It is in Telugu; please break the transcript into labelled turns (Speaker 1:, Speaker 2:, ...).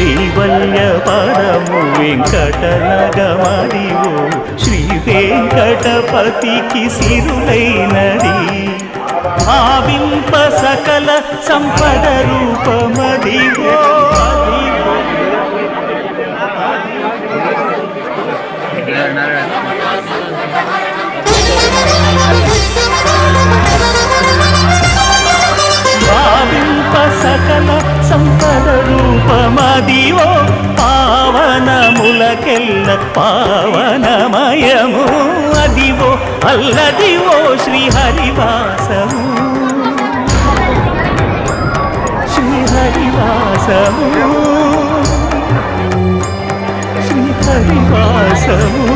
Speaker 1: కైవల్య పదము వెంకటనగమదివో శ్రీ వెంకటపతికి సిరులైనది భావింప సకల సంపద రూపమదివో భావింప సకల సంపద రూపమదివో పావనములకెల్ల పావనమయము అదివో అల్లదివో శ్రీహరివాసము శ్రీహరివాసము శ్రీహరివాసము